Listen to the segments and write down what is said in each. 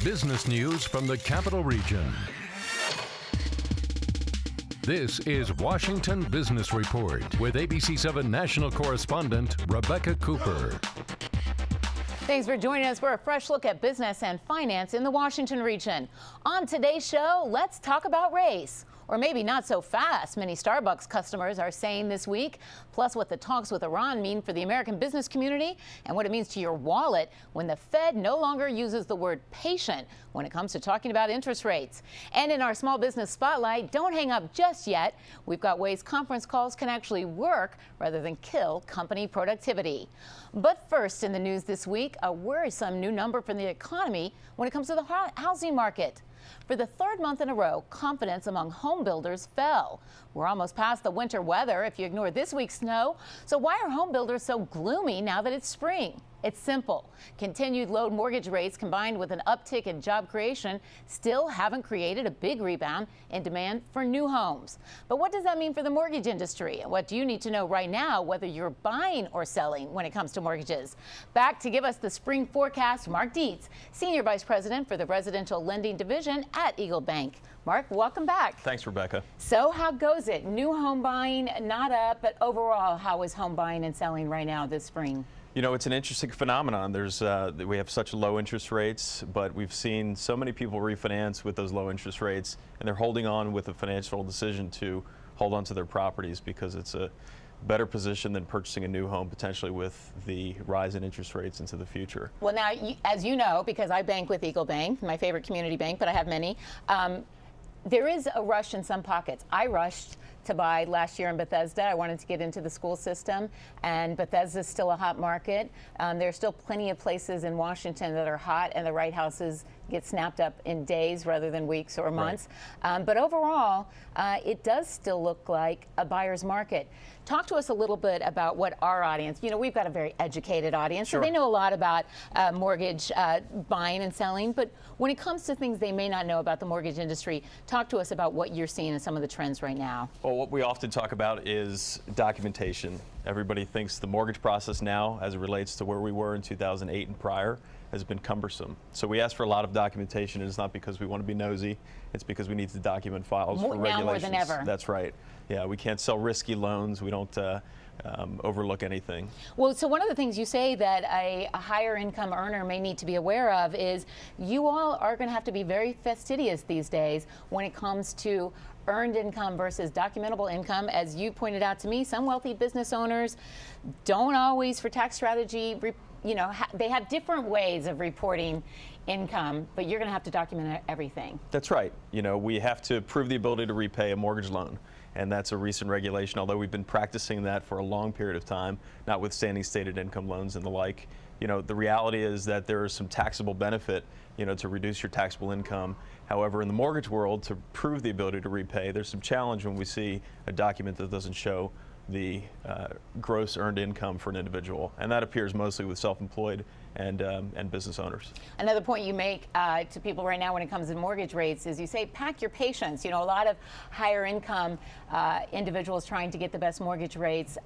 business news from the Capital Region. This is Washington Business Report with ABC7 national correspondent Rebecca Cooper. Thanks for joining us for a fresh look at business and finance in the Washington region. On today's show, let's talk about race. Or maybe not so fast, many Starbucks customers are saying this week, plus what the talks with Iran mean for the American business community and what it means to your wallet when the Fed no longer uses the word patient when it comes to talking about interest rates. And in our small business spotlight, don't hang up just yet. We've got ways conference calls can actually work rather than kill company productivity. But first in the news this week, a worrisome new number from the economy when it comes to the housing market. For the third month in a row, confidence among home builders fell. We're almost past the winter weather if you ignore this week's snow. So why are home builders so gloomy now that it's spring? It's simple. Continued low mortgage rates combined with an uptick in job creation still haven't created a big rebound in demand for new homes. But what does that mean for the mortgage industry? And what do you need to know right now whether you're buying or selling when it comes to mortgages? Back to give us the spring forecast, Mark Deitz, Senior Vice President for the Residential Lending Division at EagleBank. Mark, welcome back. Thanks, Rebecca. So how goes it? New home buying, not up, but overall, how is home buying and selling right now this spring? You know, it's an interesting phenomenon. We have such low interest rates, but we've seen so many people refinance with those low interest rates, and they're holding on with a financial decision to hold on to their properties because it's a better position than purchasing a new home potentially with the rise in interest rates into the future. Well, now, as you know, because I bank with EagleBank, my favorite community bank, but I have many, there is a rush in some pockets. I rushed to buy last year in Bethesda. I wanted to get into the school system, and Bethesda is still a hot market. There are still plenty of places in Washington that are hot, and the right houses get snapped up in days rather than weeks or months. Right. But overall, it does still look like a buyer's market. Talk to us a little bit about what our audience, you know, we've got a very educated audience, sure. So they know a lot about mortgage buying and selling, but when it comes to things they may not know about the mortgage industry, talk to us about what you're seeing in some of the trends right now. Well, what we often talk about is documentation. Everybody thinks the mortgage process now, as it relates to where we were in 2008 and prior, has been cumbersome. So we ask for a lot of documentation, and it's not because we want to be nosy, it's because we need to document files for regulations. Now more than ever. That's right. Yeah, we can't sell risky loans. We don't overlook anything. Well, so one of the things you say that a higher income earner may need to be aware of is you all are going to have to be very fastidious these days when it comes to earned income versus documentable income. As you pointed out to me, some wealthy business owners don't always, for tax strategy, they have different ways of reporting income, but you're going to have to document everything. That's right. You know, we have to prove the ability to repay a mortgage loan. And that's a recent regulation, although we've been practicing that for a long period of time, notwithstanding stated income loans and the like. You know, the reality is that there is some taxable benefit, to reduce your taxable income. However, in the mortgage world, to prove the ability to repay, there's some challenge when we see a document that doesn't show the gross earned income for an individual, and that appears mostly with self-employed and business owners. Another point you make to people right now when it comes to mortgage rates is you say pack your patience. You know, a lot of higher income individuals trying to get the best mortgage rates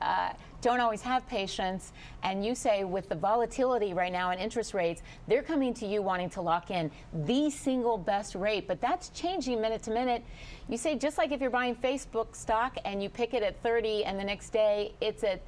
don't always have patience, and you say with the volatility right now in interest rates, they're coming to you wanting to lock in the single best rate, but that's changing minute to minute. You say just like if you're buying Facebook stock and you pick it at 30 and the next day it's at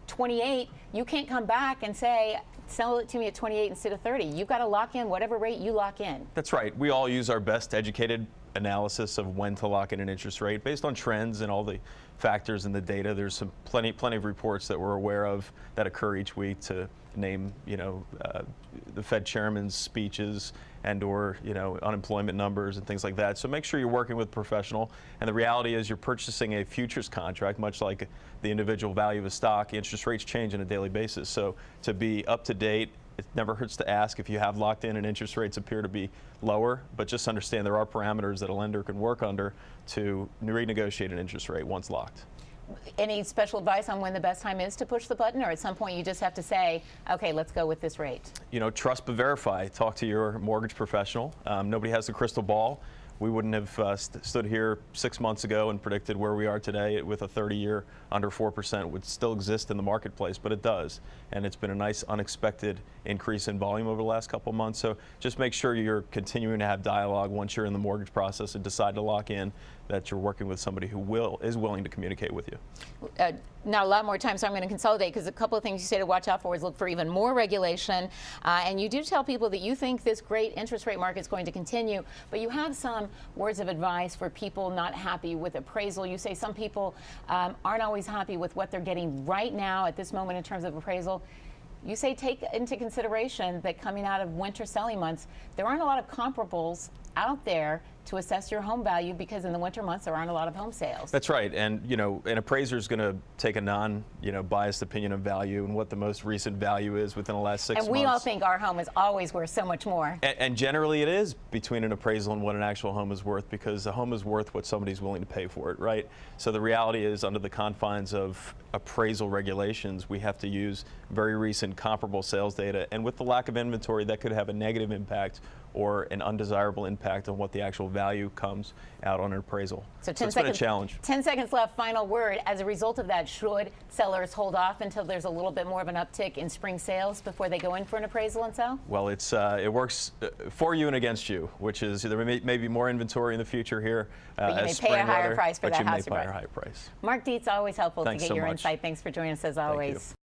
28, you can't come back and say sell it to me at 28 instead of 30. You've got to lock in whatever rate you lock in. That's right. We all use our best educated analysis of when to lock in an interest rate based on trends and all the factors in the data. There's some plenty of reports that we're aware of that occur each week to name, the Fed chairman's speeches and/or unemployment numbers and things like that. So make sure you're working with a professional. And the reality is you're purchasing a futures contract, much like the individual value of a stock. Interest rates change on a daily basis. So to be up to date, it never hurts to ask if you have locked in and interest rates appear to be lower, but just understand there are parameters that a lender can work under to renegotiate an interest rate once locked. Any special advice on when the best time is to push the button, or at some point you just have to say, okay, let's go with this rate? Trust but verify. Talk to your mortgage professional. Nobody has the crystal ball. We wouldn't have stood here 6 months ago and predicted where we are today with a 30-year under 4% would still exist in the marketplace, but it does. And it's been a nice unexpected increase in volume over the last couple of months. So just make sure you're continuing to have dialogue once you're in the mortgage process and decide to lock in, that you're working with somebody who is willing to communicate with you. Not a lot more time, so I'm going to consolidate, because a couple of things you say to watch out for is look for even more regulation. And you do tell people that you think this great interest rate market is going to continue, but you have some words of advice for people not happy with appraisal. You say some people aren't always happy with what they're getting right now at this moment in terms of appraisal. You say take into consideration that coming out of winter selling months, there aren't a lot of comparables out there to assess your home value, because in the winter months there aren't a lot of home sales. That's right, and an appraiser is going to take a non-biased opinion of value and what the most recent value is within the last 6 months. And we all think our home is always worth so much more. And generally it is between an appraisal and what an actual home is worth, because the home is worth what somebody's willing to pay for it, right? So the reality is, under the confines of appraisal regulations, we have to use very recent comparable sales data, and with the lack of inventory, that could have a negative impact or an undesirable impact on what the actual value comes out on an appraisal. So it's been a challenge. 10 seconds left, final word. As a result of that, should sellers hold off until there's a little bit more of an uptick in spring sales before they go in for an appraisal and sell? Well, it works for you and against you, which is there may be more inventory in the future here. But you may pay a higher price for that house. But you may pay a higher price. Mark Deitz, always helpful to get your much. insight. Thanks for joining us as always.